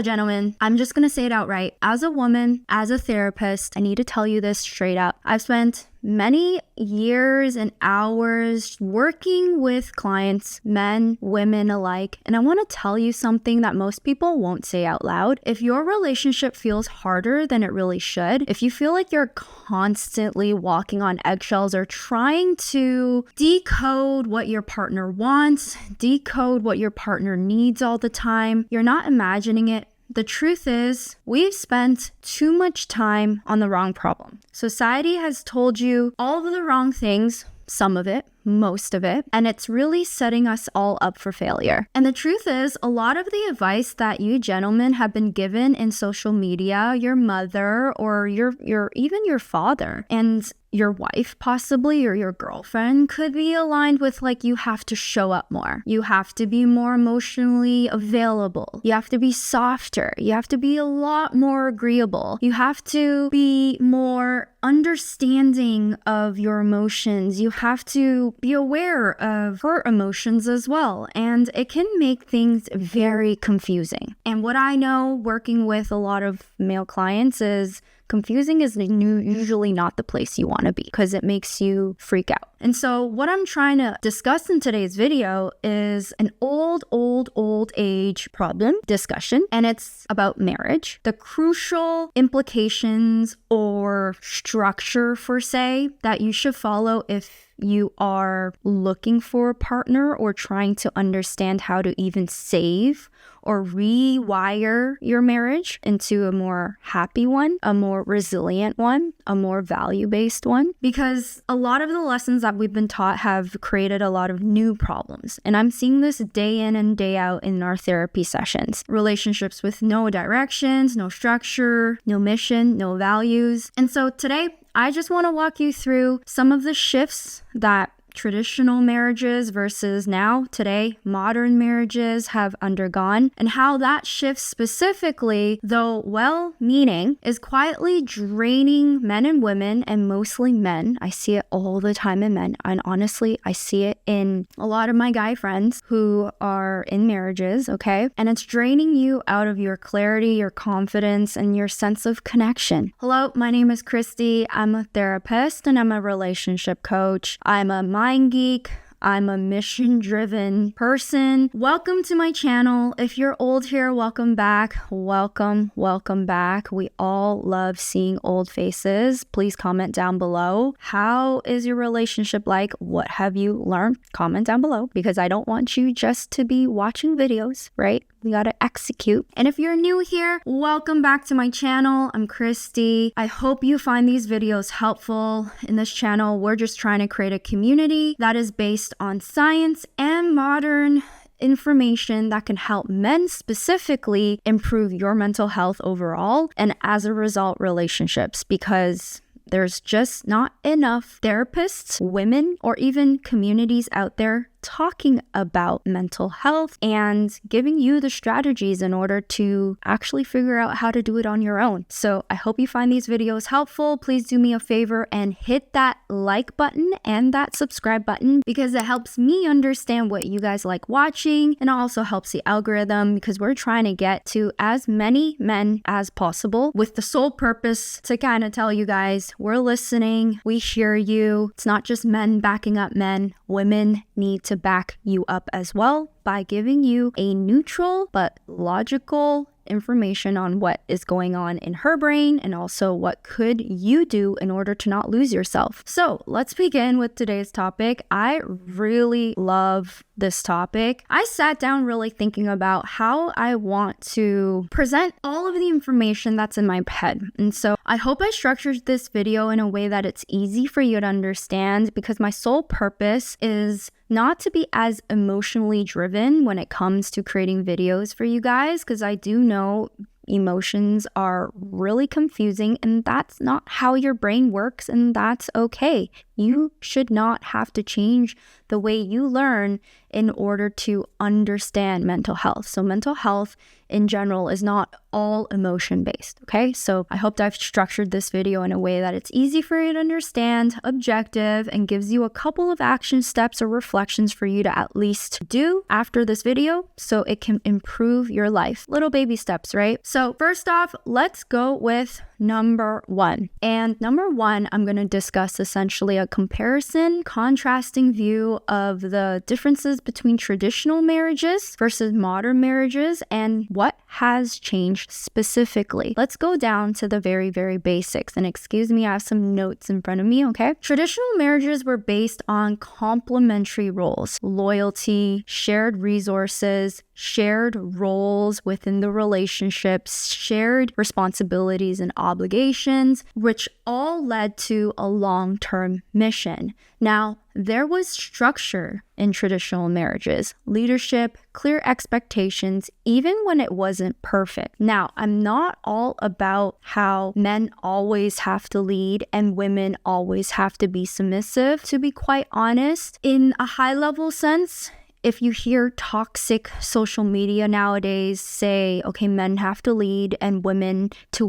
So, gentlemen, I'm just gonna say it outright. As a woman, as a therapist, I need to tell you this straight up. I've spent many years and hours working with clients, men, women alike, and I want to tell you something that most people won't say out loud. If your relationship feels harder than it really should, if you feel like you're constantly walking on eggshells or trying to decode what your partner wants, decode what your partner needs all the time, you're not imagining it. The truth is, we've spent too much time on the wrong problem. Society has told you all of the wrong things, some of it, most of it, and it's really setting us all up for failure. And the truth is, a lot of the advice that you gentlemen have been given in social media, your mother or your even your father and your wife possibly, or your girlfriend, could be aligned with like, you have to show up more. You have to be more emotionally available. You have to be softer. You have to be a lot more agreeable. You have to be more understanding of your emotions. You have to be aware of her emotions as well. And it can make things very confusing. And what I know working with a lot of male clients is confusing is usually not the place you want to be because it makes you freak out. And so what I'm trying to discuss in today's video is an old age problem discussion, and it's about marriage, the crucial implications or structure for say that you should follow if you are looking for a partner or trying to understand how to even save or rewire your marriage into a more happy one, a more resilient one, a more value-based one. Because a lot of the lessons that we've been taught have created a lot of new problems. And I'm seeing this day in and day out in our therapy sessions. Relationships with no directions, no structure, no mission, no values. And so today, I just want to walk you through some of the shifts that traditional marriages versus now, today, modern marriages have undergone, and how that shift specifically, though well-meaning, is quietly draining men and women, and mostly men. I see it all the time in men, and honestly, I see it in a lot of my guy friends who are in marriages, okay? And it's draining you out of your clarity, your confidence, and your sense of connection. Hello, my name is Christy. I'm a therapist, and I'm a relationship coach. I'm a mind geek. I'm a mission-driven person. Welcome to my channel. If you're old here, welcome back. Welcome back. We all love seeing old faces. Please comment down below. How is your relationship like? What have you learned? Comment down below because I don't want you just to be watching videos, right? We gotta execute. And if you're new here, welcome back to my channel. I'm Christy. I hope you find these videos helpful. In this channel, we're just trying to create a community that is based on science and modern information that can help men specifically improve your mental health overall, and as a result, relationships, because there's just not enough therapists, women, or even communities out there talking about mental health and giving you the strategies in order to actually figure out how to do it on your own. So I hope you find these videos helpful. Please do me a favor and hit that like button and that subscribe button because it helps me understand what you guys like watching, and also helps the algorithm because we're trying to get to as many men as possible with the sole purpose to kind of tell you guys we're listening, we hear you. It's not just men backing up men. Women need to back you up as well by giving you a neutral but logical information on what is going on in her brain, and also what could you do in order to not lose yourself. So let's begin with today's topic. I really love this topic. I sat down really thinking about how I want to present all of the information that's in my head. And so I hope I structured this video in a way that it's easy for you to understand, because my sole purpose is not to be as emotionally driven when it comes to creating videos for you guys, because I do know emotions are really confusing, and that's not how your brain works, and that's okay. You should not have to change the way you learn in order to understand mental health. So mental health in general is not all emotion-based, okay? So I hope I've structured this video in a way that it's easy for you to understand, objective, and gives you a couple of action steps or reflections for you to at least do after this video so it can improve your life. Little baby steps, right? So first off, let's go with number one. And number one, I'm going to discuss essentially a comparison, contrasting view of the differences between traditional marriages versus modern marriages and what has changed specifically. Let's go down to the very, very basics. And excuse me, I have some notes in front of me, okay? Traditional marriages were based on complementary roles, loyalty, shared resources, shared roles within the relationships, shared responsibilities and obligations, which all led to a long-term mission. Now, there was structure in traditional marriages, leadership, clear expectations, even when it wasn't perfect. Now, I'm not all about how men always have to lead and women always have to be submissive. To be quite honest, in a high-level sense, if you hear toxic social media nowadays say, okay, men have to lead and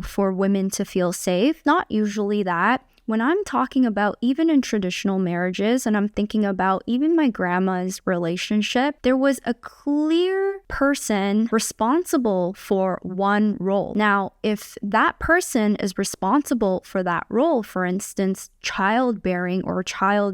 for women to feel safe, not usually that. When I'm talking about even in traditional marriages, and I'm thinking about even my grandma's relationship, there was a clear person responsible for one role. Now, if that person is responsible for that role, for instance, childbearing or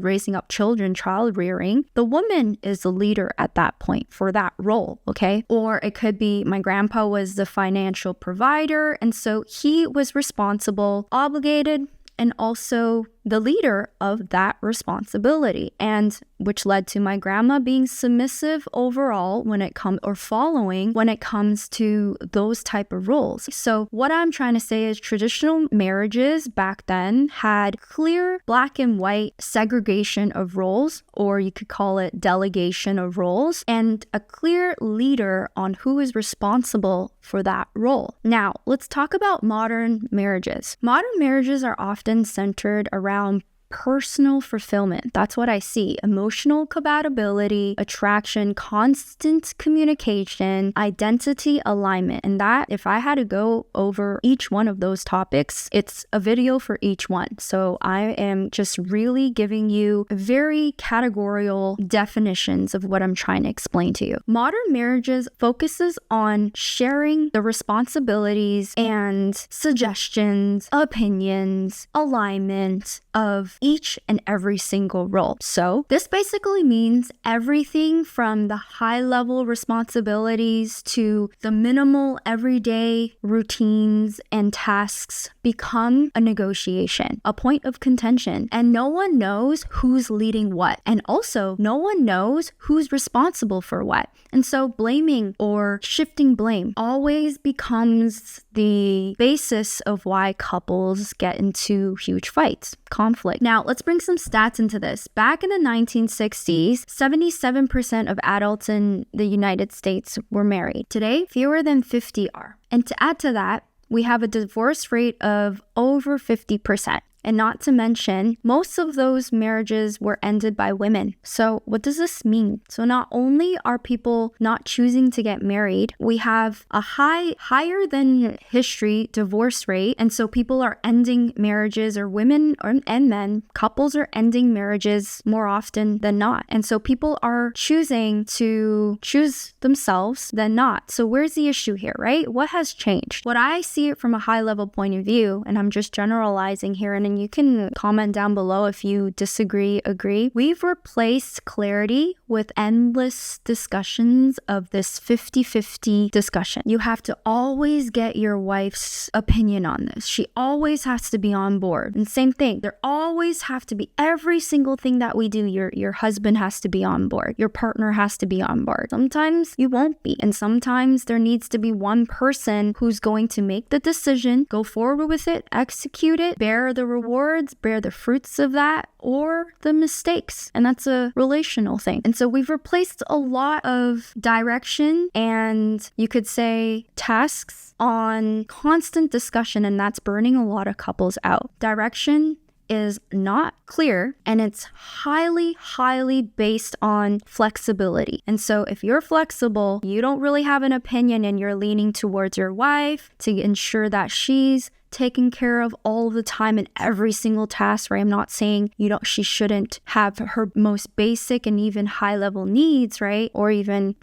raising up children, child rearing, the woman is the leader at that point for that role, okay? Or it could be my grandpa was the financial provider, and so he was responsible, obligated, and also the leader of that responsibility, and which led to my grandma being submissive overall when it comes to those type of roles. So what I'm trying to say is traditional marriages back then had clear black and white segregation of roles, or you could call it delegation of roles, and a clear leader on who is responsible for that role. Now, let's talk about modern marriages. Modern marriages are often centered around personal fulfillment. That's what I see. Emotional compatibility, attraction, constant communication, identity alignment. And that, if I had to go over each one of those topics, it's a video for each one. So I am just really giving you very categorical definitions of what I'm trying to explain to you. Modern marriages focuses on sharing the responsibilities and suggestions, opinions, alignment of each and every single role. So this basically means everything from the high-level responsibilities to the minimal everyday routines and tasks become a negotiation, a point of contention, and no one knows who's leading what. And also, no one knows who's responsible for what. And so blaming or shifting blame always becomes the basis of why couples get into huge fights, conflict. Now, let's bring some stats into this. Back in the 1960s, 77% of adults in the United States were married. Today, fewer than 50 are. And to add to that, we have a divorce rate of over 50%. And not to mention, most of those marriages were ended by women. So what does this mean? So not only are people not choosing to get married, we have a higher than history divorce rate. And so people are ending marriages, or women and men, couples are ending marriages more often than not. And so people are choosing to choose themselves than not. So where's the issue here, right? What has changed? What I see it from a high level point of view, and I'm just generalizing here, and you can comment down below if you disagree, agree. We've replaced clarity with endless discussions of this 50-50 discussion. You have to always get your wife's opinion on this. She always has to be on board. And same thing, there always have to be every single thing that we do. Your husband has to be on board. Your partner has to be on board. Sometimes you won't be. And sometimes there needs to be one person who's going to make the decision, go forward with it, execute it, bear the rewards, bear the fruits of that, or the mistakes. And that's a relational thing. And so we've replaced a lot of direction and you could say tasks on constant discussion, and that's burning a lot of couples out. Direction is not clear, and it's highly, highly based on flexibility. And so if you're flexible, you don't really have an opinion and you're leaning towards your wife to ensure that she's taken care of all the time in every single task, right? I'm not saying she shouldn't have her most basic and even high level needs, right? Or even,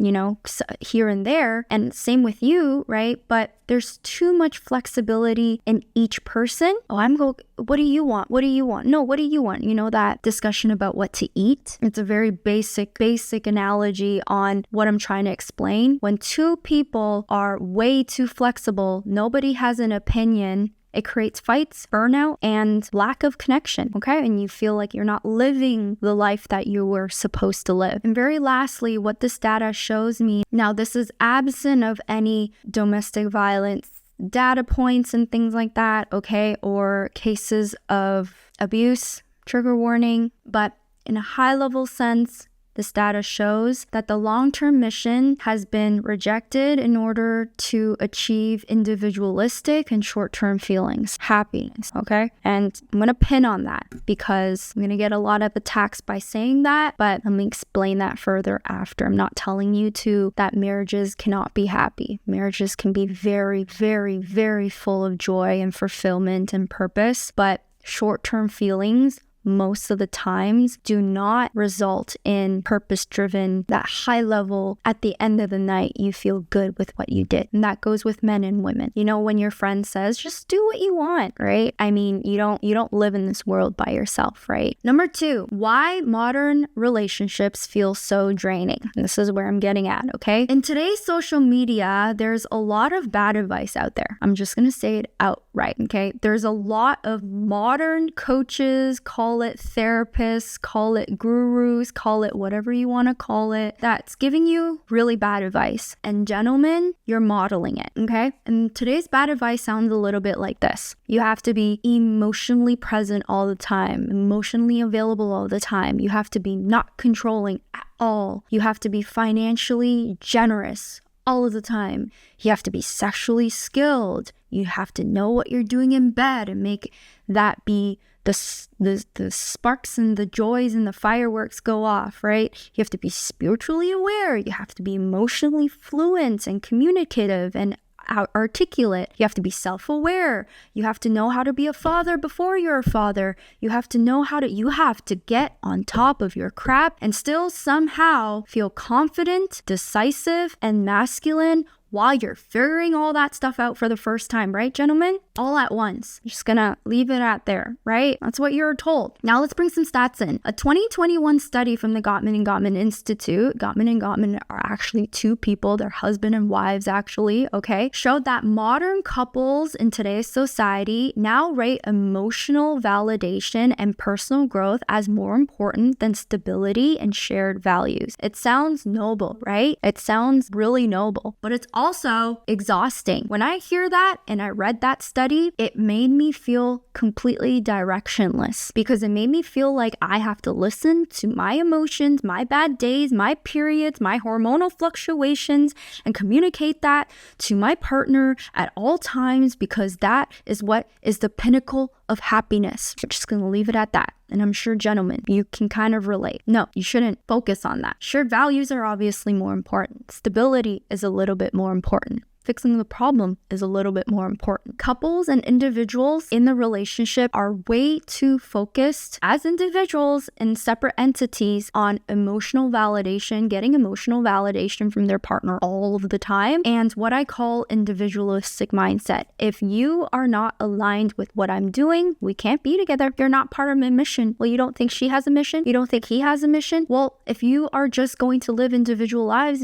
here and there. And same with you, right? But there's too much flexibility in each person. What do you want? What do you want? No, what do you want? That discussion about what to eat. It's a very basic analogy on what I'm trying to explain. When two people are way too flexible, nobody has an opinion. It creates fights, burnout, and lack of connection, okay? And you feel like you're not living the life that you were supposed to live. And very lastly, what this data shows me, now this is absent of any domestic violence data points and things like that, okay? Or cases of abuse, trigger warning. But in a high level sense, this data shows that the long-term mission has been rejected in order to achieve individualistic and short-term feelings, happiness, okay? And I'm going to pin on that because I'm going to get a lot of attacks by saying that, but let me explain that further after. I'm not telling you that marriages cannot be happy. Marriages can be very, very, very full of joy and fulfillment and purpose, but short-term feelings most of the times do not result in purpose-driven, that high level, at the end of the night, you feel good with what you did. And that goes with men and women. When your friend says, just do what you want, right? I mean, you don't live in this world by yourself, right? Number 2, why modern relationships feel so draining. And this is where I'm getting at, okay? In today's social media, there's a lot of bad advice out there. I'm just going to say it outright, okay? There's a lot of modern coaches, call it therapists, call it gurus, call it whatever you want to call it, that's giving you really bad advice. And gentlemen, you're modeling it, okay? And today's bad advice sounds a little bit like this. You have to be emotionally present all the time, emotionally available all the time. You have to be not controlling at all. You have to be financially generous all of the time. You have to be sexually skilled. You have to know what you're doing in bed and make that be the sparks and the joys and the fireworks go off, right? You have to be spiritually aware. You have to be emotionally fluent and communicative and articulate. You have to be self-aware. You have to know how to be a father before you're a father. You have to get on top of your crap and still somehow feel confident, decisive, and masculine while you're figuring all that stuff out for the first time, right, gentlemen? All at once. I'm just gonna leave it at there, right? That's what you're told. Now let's bring some stats in. A 2021 study from the Gottman and Gottman Institute, Gottman and Gottman are actually two people, they're husband and wives actually, okay, showed that modern couples in today's society now rate emotional validation and personal growth as more important than stability and shared values. It sounds noble, right? It sounds really noble, but it's also exhausting. When I hear that and I read that study, it made me feel completely directionless because it made me feel like I have to listen to my emotions, my bad days, my periods, my hormonal fluctuations, and communicate that to my partner at all times because that is what is the pinnacle of happiness. We're just going to leave it at that. And I'm sure, gentlemen, you can kind of relate. No, you shouldn't focus on that. Shared values are obviously more important. Stability is a little bit more important. Fixing the problem is a little bit more important. Couples and individuals in the relationship are way too focused as individuals and separate entities on emotional validation, getting emotional validation from their partner all of the time, and what I call individualistic mindset. If you are not aligned with what I'm doing, we can't be together. You're not part of my mission. Well, you don't think she has a mission? You don't think he has a mission? Well, if you are just going to live individual lives,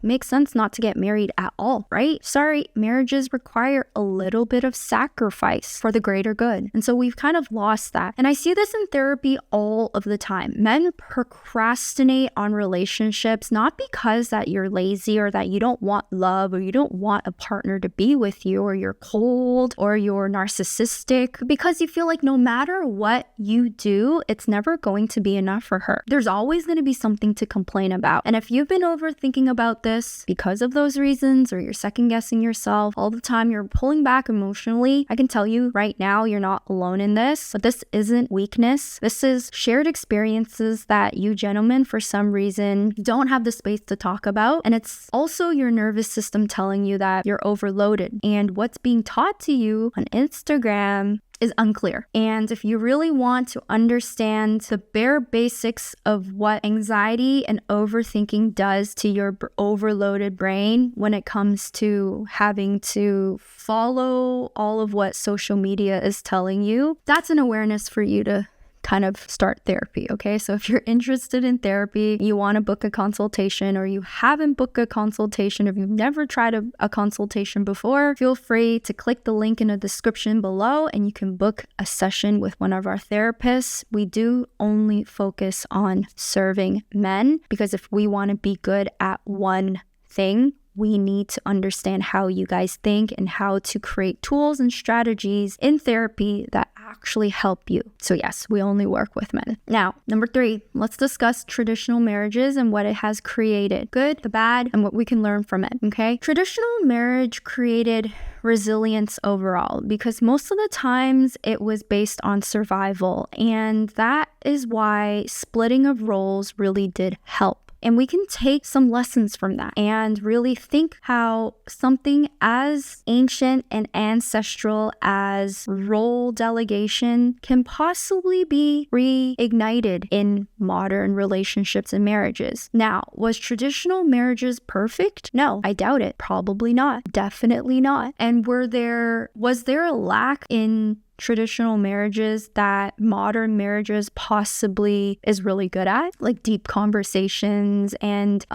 makes sense not to get married at all, right? Sorry, marriages require a little bit of sacrifice for the greater good. And so we've kind of lost that. And I see this in therapy all of the time. Men procrastinate on relationships, not because that you're lazy or that you don't want love or you don't want a partner to be with you or you're cold or you're narcissistic, because you feel like no matter what you do, it's never going to be enough for her. There's always going to be something to complain about. And if you've been overthinking about this because of those reasons or you're second guessing yourself all the time, you're pulling back emotionally, I can tell you right now, you're not alone in this. But this isn't weakness. This is shared experiences that you gentlemen, for some reason, don't have the space to talk about. And it's also your nervous system telling you that you're overloaded. And what's being taught to you on Instagram is unclear. And if you really want to understand the bare basics of what anxiety and overthinking does to your overloaded brain when it comes to having to follow all of what social media is telling you, that's an awareness for you to kind of start therapy, okay? So if you're interested in therapy, you want to book a consultation, or you haven't booked a consultation, if you've never tried a consultation before, feel free to click the link in the description below and you can book a session with one of our therapists. We do only focus on serving men, because if we want to be good at one thing, we need to understand how you guys think and how to create tools and strategies in therapy that actually help you. So yes, we only work with men. Now, number 3, let's discuss traditional marriages and what it has created. Good, the bad, and what we can learn from it, okay? Traditional marriage created resilience overall, because most of the times it was based on survival, and that is why splitting of roles really did help. And we can take some lessons from that and really think how something as ancient and ancestral as role delegation can possibly be reignited in modern relationships and marriages. Now, was traditional marriages perfect? No, I doubt it. Probably not. Definitely not. And was there a lack in traditional marriages that modern marriages possibly is really good at, like deep conversations and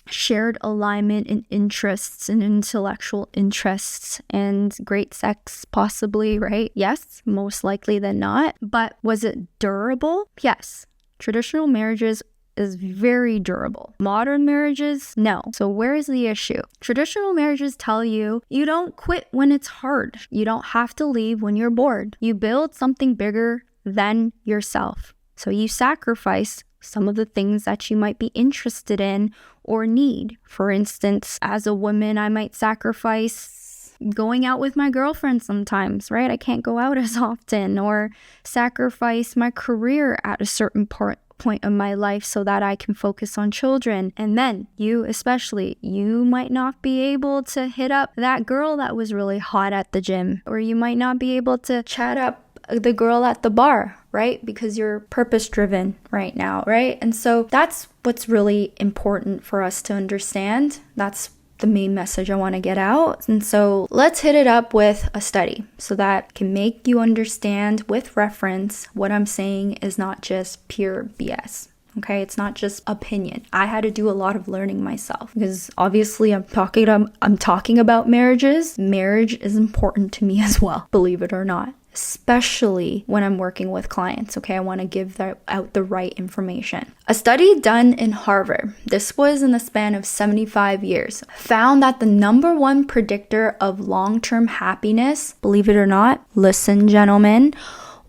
shared alignment in interests and intellectual interests and great sex possibly, right? Yes, most likely than not. But was it durable? Yes. Traditional marriages is very durable. Modern marriages, no. So where is the issue? Traditional marriages tell you you don't quit when it's hard. You don't have to leave when you're bored. You build something bigger than yourself. So you sacrifice some of the things that you might be interested in or need. For instance, as a woman, I might sacrifice going out with my girlfriend sometimes, right? I can't go out as often, or sacrifice my career at a certain point of my life so that I can focus on children. And then you especially, you might not be able to hit up that girl that was really hot at the gym, or you might not be able to chat up the girl at the bar, right? Because you're purpose driven right now, right? And so that's what's really important for us to understand. That's the main message I want to get out. And so let's hit it up with a study so that can make you understand with reference what I'm saying is not just pure BS. Okay, it's not just opinion. I had to do a lot of learning myself because obviously I'm talking about marriages. Marriage is important to me as well, believe it or not. Especially when I'm working with clients, okay? I want to give out the right information. A study done in Harvard, this was in the span of 75 years, found that the number one predictor of long-term happiness, believe it or not, listen gentlemen,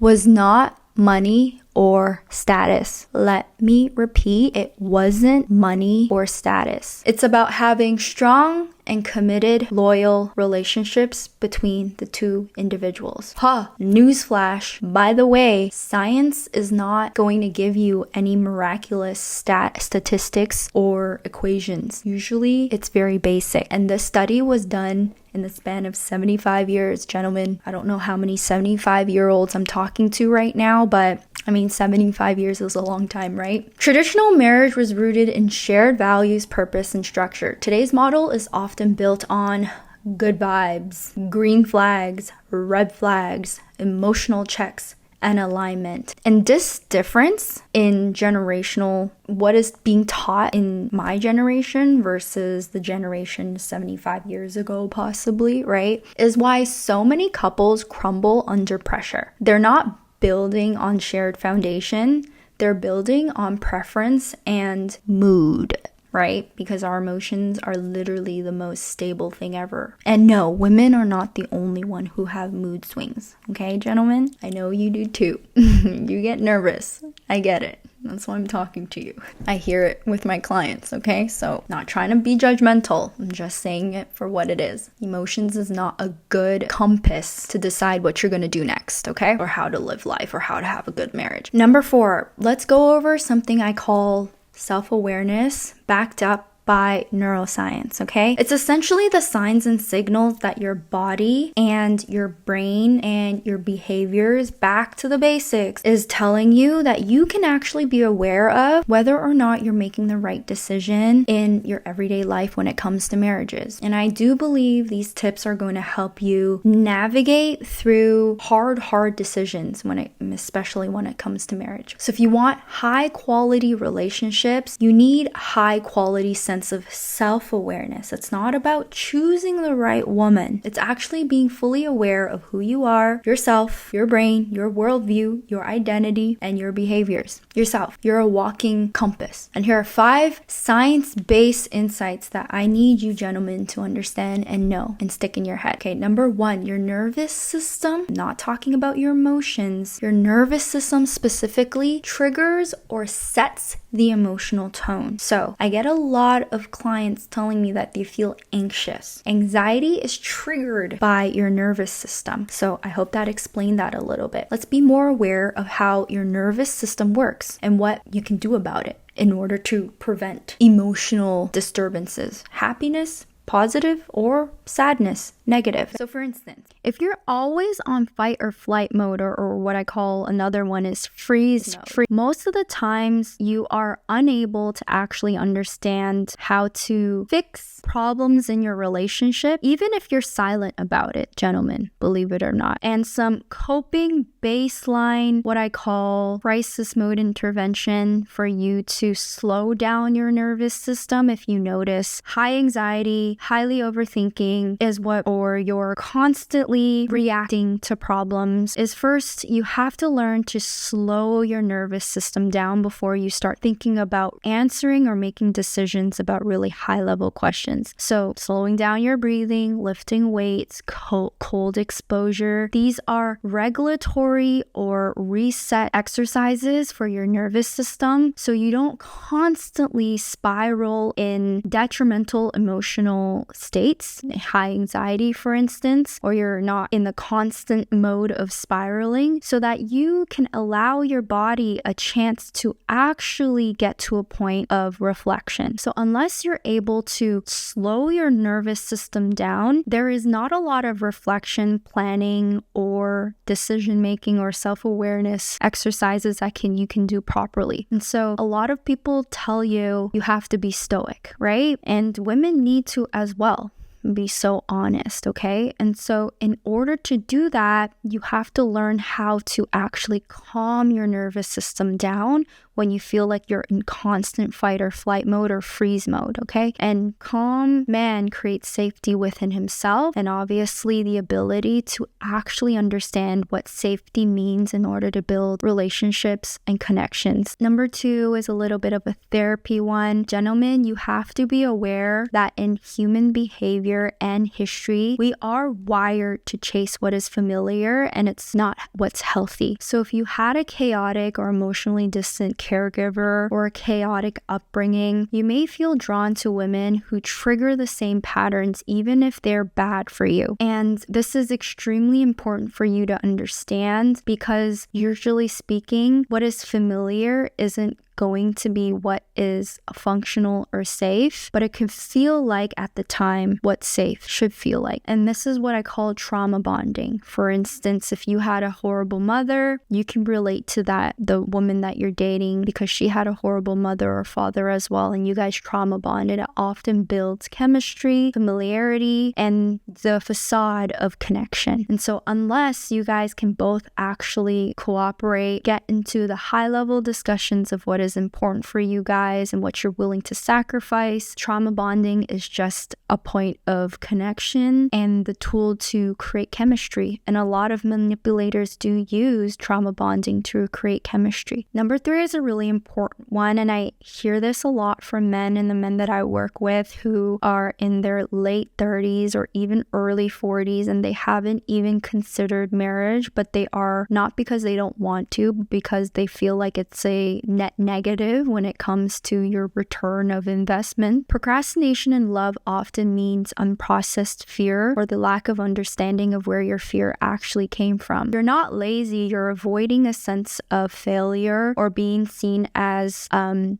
was not money or status. Let me repeat, it wasn't money or status. It's about having strong and committed, loyal relationships between the two individuals. Newsflash, by the way, science is not going to give you any miraculous statistics or equations. Usually it's very basic. And this study was done in the span of 75 years. Gentlemen, I don't know how many 75-year-olds I'm talking to right now, but 75 years is a long time, right? Traditional marriage was rooted in shared values, purpose, and structure. Today's model is often built on good vibes, green flags, red flags, emotional checks, and alignment. And this difference in generational, what is being taught in my generation versus the generation 75 years ago possibly, right, is why so many couples crumble under pressure. They're not building on shared foundation, they're building on preference and mood, right? Because our emotions are literally the most stable thing ever. And no, women are not the only one who have mood swings. Okay, gentlemen? I know you do too. You get nervous. I get it. That's why I'm talking to you. I hear it with my clients, okay? So, not trying to be judgmental. I'm just saying it for what it is. Emotions is not a good compass to decide what you're gonna do next, okay? Or how to live life or how to have a good marriage. Number 4, let's go over something I call self-awareness backed up by neuroscience, okay? It's essentially the signs and signals that your body and your brain and your behaviors, back to the basics, is telling you that you can actually be aware of whether or not you're making the right decision in your everyday life when it comes to marriages. And I do believe these tips are going to help you navigate through hard decisions especially when it comes to marriage. So if you want high quality relationships, you need high quality sense of self-awareness. It's not about choosing the right woman. It's actually being fully aware of who you are, yourself, your brain, your worldview, your identity, and your behaviors. Yourself. You're a walking compass. And here are 5 science-based insights that I need you gentlemen to understand and know and stick in your head. Okay, number 1, your nervous system, not talking about your emotions, your nervous system specifically triggers or sets the emotional tone. So I get a lot of clients telling me that they feel anxious. Anxiety is triggered by your nervous system. So I hope that explained that a little bit. Let's be more aware of how your nervous system works and what you can do about it in order to prevent emotional disturbances. Happiness, positive, or sadness, negative. So for instance, if you're always on fight or flight mode, or what I call another one is freeze mode, most of the times you are unable to actually understand how to fix problems in your relationship, even if you're silent about it, gentlemen, believe it or not. And some coping baseline, what I call crisis mode intervention for you to slow down your nervous system if you notice high anxiety, highly overthinking is or you're constantly reacting to problems, is first you have to learn to slow your nervous system down before you start thinking about answering or making decisions about really high level questions. So slowing down your breathing, lifting weights, cold exposure, these are regulatory or reset exercises for your nervous system so you don't constantly spiral in detrimental emotional states, high anxiety, for instance, or you're not in the constant mode of spiraling, so that you can allow your body a chance to actually get to a point of reflection. So unless you're able to slow your nervous system down, there is not a lot of reflection, planning, or decision making or self-awareness exercises that you can do properly. And so a lot of people tell you have to be stoic, right? And women need to as well be so honest, okay? And so in order to do that, you have to learn how to actually calm your nervous system down when you feel like you're in constant fight or flight mode or freeze mode, okay? And calm man creates safety within himself and obviously the ability to actually understand what safety means in order to build relationships and connections. Number 2 is a little bit of a therapy one. Gentlemen, you have to be aware that in human behavior and history, we are wired to chase what is familiar and it's not what's healthy. So if you had a chaotic or emotionally distant caregiver or a chaotic upbringing, you may feel drawn to women who trigger the same patterns even if they're bad for you. And this is extremely important for you to understand because usually speaking, what is familiar isn't going to be what is functional or safe, but it can feel like at the time what safe should feel like. And this is what I call trauma bonding. For instance, if you had a horrible mother, you can relate to the woman that you're dating because she had a horrible mother or father as well, and you guys trauma bonded. It often builds chemistry, familiarity, and the facade of connection. And so unless you guys can both actually cooperate, get into the high level discussions of what is is important for you guys and what you're willing to sacrifice. Trauma bonding is just a point of connection and the tool to create chemistry. And a lot of manipulators do use trauma bonding to create chemistry. Number 3 is a really important one, and I hear this a lot from men and the men that I work with who are in their late 30s or even early 40s, and they haven't even considered marriage, but they are not because they don't want to, but because they feel like it's a net negative when it comes to your return of investment. Procrastination in love often means unprocessed fear or the lack of understanding of where your fear actually came from. You're not lazy, you're avoiding a sense of failure or being seen as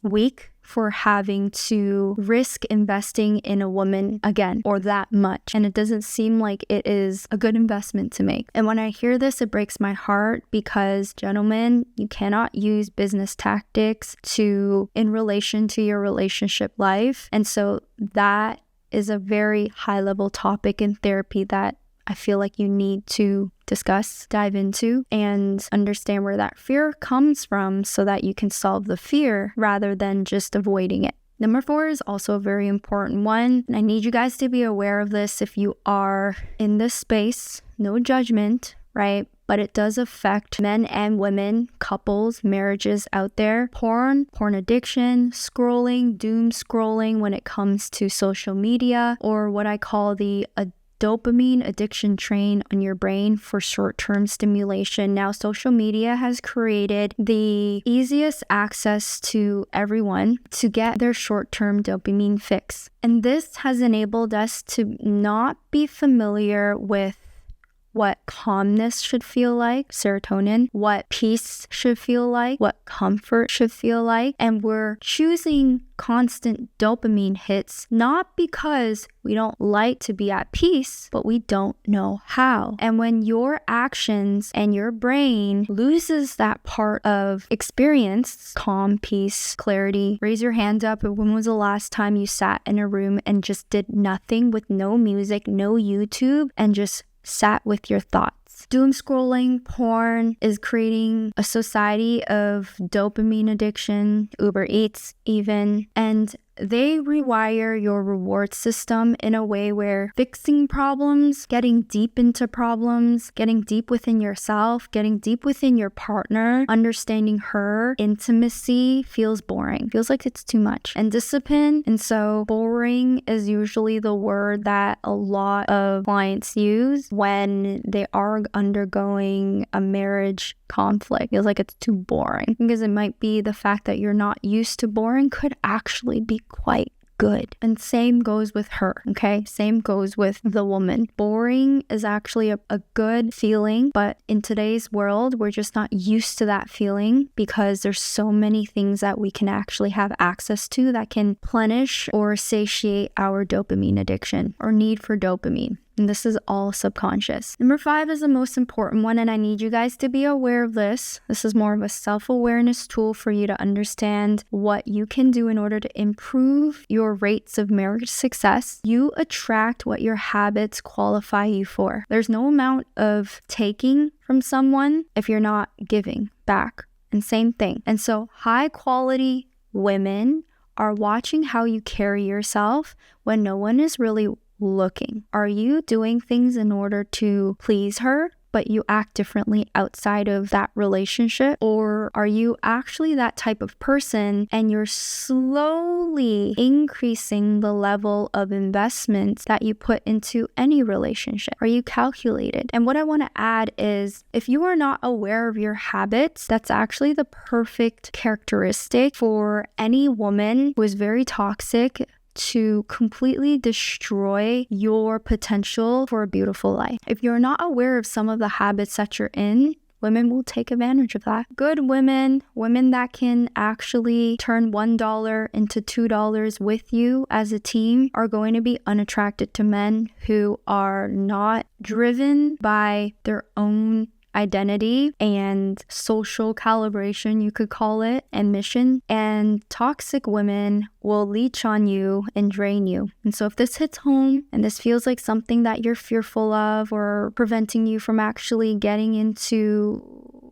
weak for having to risk investing in a woman again or that much. And it doesn't seem like it is a good investment to make. And when I hear this, it breaks my heart because, gentlemen, you cannot use business tactics in relation to your relationship life. And so that is a very high level topic in therapy that I feel like you need to discuss, dive into, and understand where that fear comes from so that you can solve the fear rather than just avoiding it. Number 4 is also a very important one, and I need you guys to be aware of this if you are in this space. No judgment, right? But it does affect men and women, couples, marriages out there. Porn addiction, scrolling, doom scrolling when it comes to social media, or what I call the dopamine addiction train on your brain for short-term stimulation. Now, social media has created the easiest access to everyone to get their short-term dopamine fix. And this has enabled us to not be familiar with what calmness should feel like, serotonin, what peace should feel like, what comfort should feel like. And we're choosing constant dopamine hits, not because we don't like to be at peace, but we don't know how. And when your actions and your brain loses that part of experience, calm, peace, clarity, raise your hand up. When was the last time you sat in a room and just did nothing with no music, no YouTube, and just sat with your thoughts? Doom scrolling, porn is creating a society of dopamine addiction, Uber Eats even, and they rewire your reward system in a way where fixing problems, getting deep into problems, getting deep within yourself, getting deep within your partner, understanding her intimacy feels boring. Feels like it's too much. And discipline. And so boring is usually the word that a lot of clients use when they are undergoing a marriage conflict. Feels like it's too boring, because it might be the fact that you're not used to boring could actually be quite good. And same goes with her, okay? Same goes with the woman. Boring is actually a good feeling, but in today's world, we're just not used to that feeling because there's so many things that we can actually have access to that can plenish or satiate our dopamine addiction or need for dopamine. And this is all subconscious. Number 5 is the most important one, and I need you guys to be aware of this. This is more of a self-awareness tool for you to understand what you can do in order to improve your rates of marriage success. You attract what your habits qualify you for. There's no amount of taking from someone if you're not giving back. And same thing. And so high quality women are watching how you carry yourself when no one is really looking. Are you doing things in order to please her, but you act differently outside of that relationship? Or are you actually that type of person and you're slowly increasing the level of investments that you put into any relationship? Are you calculated? And what I want to add is, if you are not aware of your habits, that's actually the perfect characteristic for any woman who is very toxic to completely destroy your potential for a beautiful life. If you're not aware of some of the habits that you're in, women will take advantage of that. Good women that can actually turn $1 into $2 with you as a team, are going to be unattracted to men who are not driven by their own identity and social calibration, you could call it, and mission. And toxic women will leech on you and drain you. And so if this hits home and this feels like something that you're fearful of or preventing you from actually getting into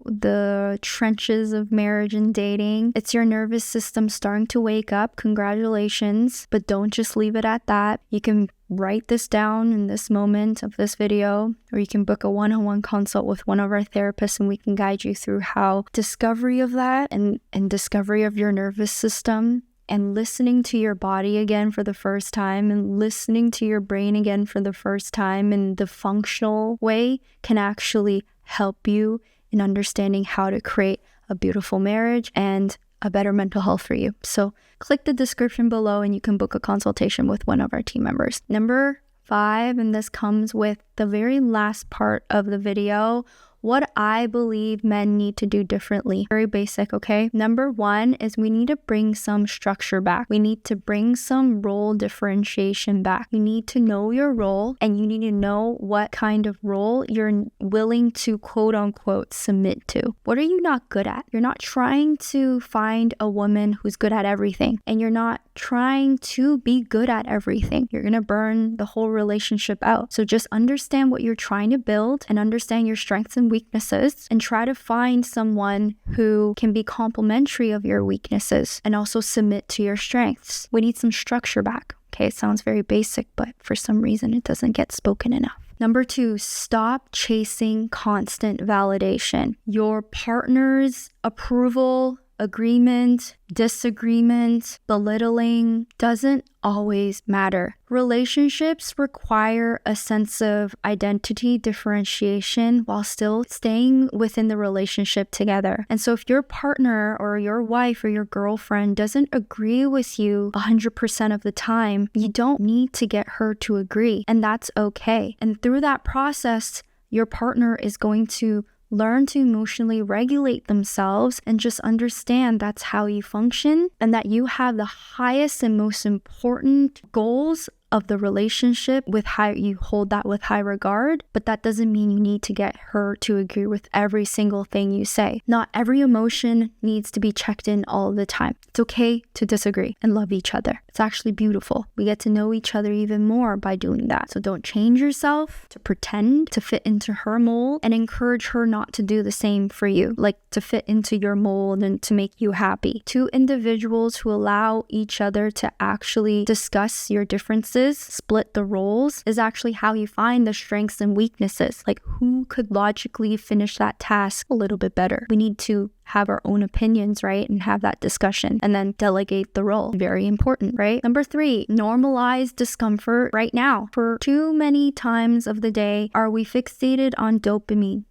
the trenches of marriage and dating. It's your nervous system starting to wake up. Congratulations. But don't just leave it at that. You can write this down in this moment of this video, or you can book a one-on-one consult with one of our therapists and we can guide you through how discovery of that and discovery of your nervous system and listening to your body again for the first time and listening to your brain again for the first time in the functional way can actually help you in understanding how to create a beautiful marriage and a better mental health for you. So click the description below and you can book a consultation with one of our team members. Number 5, and this comes with the very last part of the video, what I believe men need to do differently. Very basic, okay? Number 1 is we need to bring some structure back. We need to bring some role differentiation back. You need to know your role and you need to know what kind of role you're willing to quote unquote submit to. What are you not good at? You're not trying to find a woman who's good at everything, and you're not trying to be good at everything. You're gonna burn the whole relationship out. So just understand what you're trying to build and understand your strengths and weaknesses and try to find someone who can be complementary of your weaknesses and also submit to your strengths. We need some structure back. Okay, it sounds very basic, but for some reason it doesn't get spoken enough. Number 2, stop chasing constant validation. Your partner's approval, agreement, disagreement, belittling doesn't always matter. Relationships require a sense of identity differentiation while still staying within the relationship together. And so if your partner or your wife or your girlfriend doesn't agree with you 100% of the time, you don't need to get her to agree, and that's okay. And through that process, your partner is going to learn to emotionally regulate themselves and just understand that's how you function and that you have the highest and most important goals of the relationship you hold that with high regard, but that doesn't mean you need to get her to agree with every single thing you say. Not every emotion needs to be checked in all the time. It's okay to disagree and love each other. It's actually beautiful. We get to know each other even more by doing that. So don't change yourself to pretend to fit into her mold and encourage her not to do the same for you, like to fit into your mold and to make you happy. 2 individuals who allow each other to actually discuss your differences, split the roles, is actually how you find the strengths and weaknesses. Like, who could logically finish that task a little bit better? We need to have our own opinions, right? And have that discussion and then delegate the role. Very important, right? Number 3, normalize discomfort right now. For too many times of the day, are we fixated on dopamine,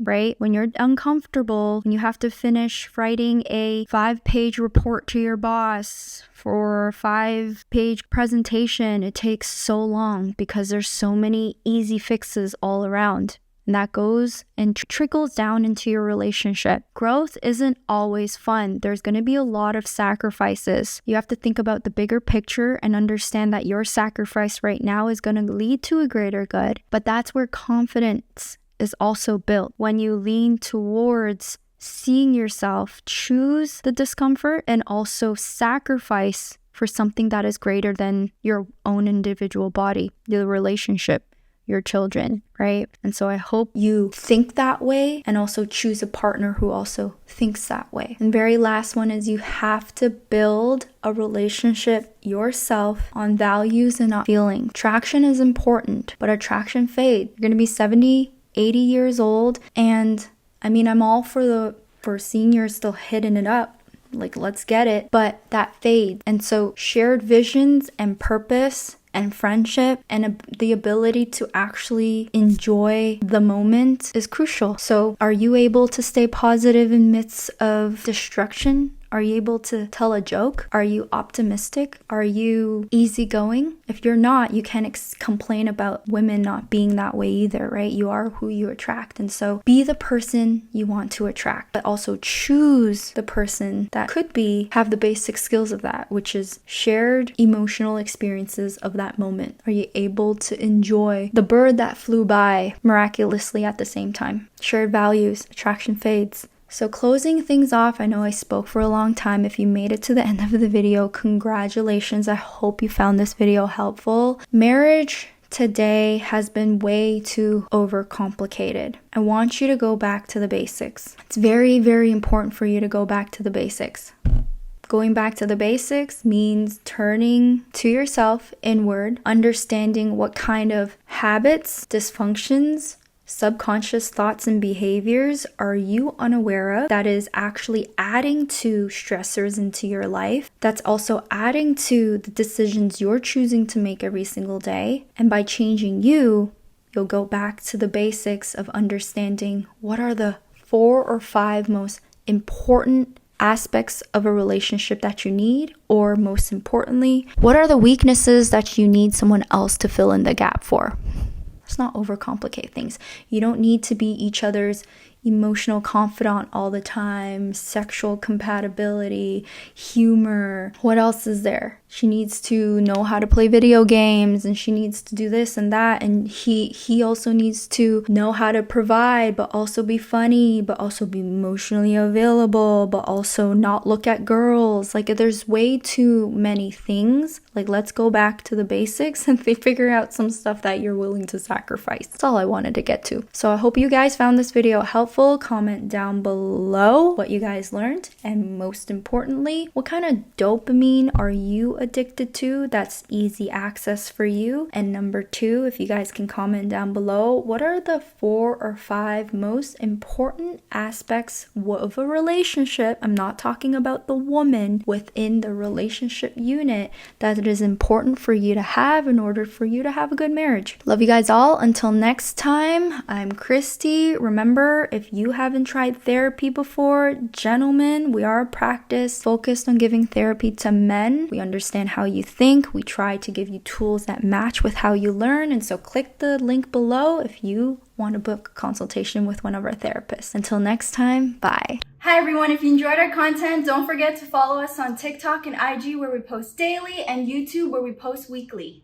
right? When you're uncomfortable and you have to finish writing a 5-page report to your boss for a 5-page presentation, it takes so long because there's so many easy fixes all around. And that goes and trickles down into your relationship. Growth isn't always fun. There's going to be a lot of sacrifices. You have to think about the bigger picture and understand that your sacrifice right now is going to lead to a greater good. But that's where confidence is also built. When you lean towards seeing yourself choose the discomfort and also sacrifice for something that is greater than your own individual body, the relationship, your children, right? And so I hope you think that way and also choose a partner who also thinks that way. And very last one is you have to build a relationship yourself on values and not feeling. Attraction is important, but attraction fades. You're going to be 70, 80 years old, and I mean, I'm all for seniors still hitting it up. Like, let's get it. But that fades. And so shared visions and purpose and friendship and the ability to actually enjoy the moment is crucial. So are you able to stay positive in midst of destruction? Are you able to tell a joke? Are you optimistic? Are you easygoing? If you're not, you can't complain about women not being that way either, right? You are who you attract. And so be the person you want to attract, but also choose the person that could have the basic skills of that, which is shared emotional experiences of that moment. Are you able to enjoy the bird that flew by miraculously at the same time? Shared values, attraction fades. So closing things off, I know I spoke for a long time. If you made it to the end of the video, congratulations. I hope you found this video helpful. Marriage today has been way too overcomplicated. I want you to go back to the basics. It's very, very important for you to go back to the basics. Going back to the basics means turning to yourself inward, understanding what kind of habits, dysfunctions, subconscious thoughts and behaviors are you unaware of that is actually adding to stressors into your life, that's also adding to the decisions you're choosing to make every single day. And by changing you, you'll go back to the basics of understanding what are the 4 or 5 most important aspects of a relationship that you need, or most importantly, what are the weaknesses that you need someone else to fill in the gap for. Let's not overcomplicate things. You don't need to be each other's emotional confidant all the time, sexual compatibility, humor. What else is there? She needs to know how to play video games, and she needs to do this and that, and he also needs to know how to provide, but also be funny, but also be emotionally available, but also not look at girls. Like, there's way too many things. Like, let's go back to the basics and figure out some stuff that you're willing to sacrifice. That's all I wanted to get to. So I hope you guys found this video helpful. Comment down below what you guys learned, and most importantly, what kind of dopamine are you addicted to that's easy access for you? And number 2, if you guys can comment down below, what are the 4 or 5 most important aspects of a relationship? I'm not talking about the woman within the relationship unit, that it is important for you to have in order for you to have a good marriage. Love you guys all. Until next time, I'm Christy. Remember, if you haven't tried therapy before, gentlemen, we are a practice focused on giving therapy to men. We understand how you think. We try to give you tools that match with how you learn. And so click the link below if you want to book a consultation with one of our therapists. Until next time, bye. Hi everyone, if you enjoyed our content, don't forget to follow us on TikTok and IG where we post daily, and YouTube where we post weekly.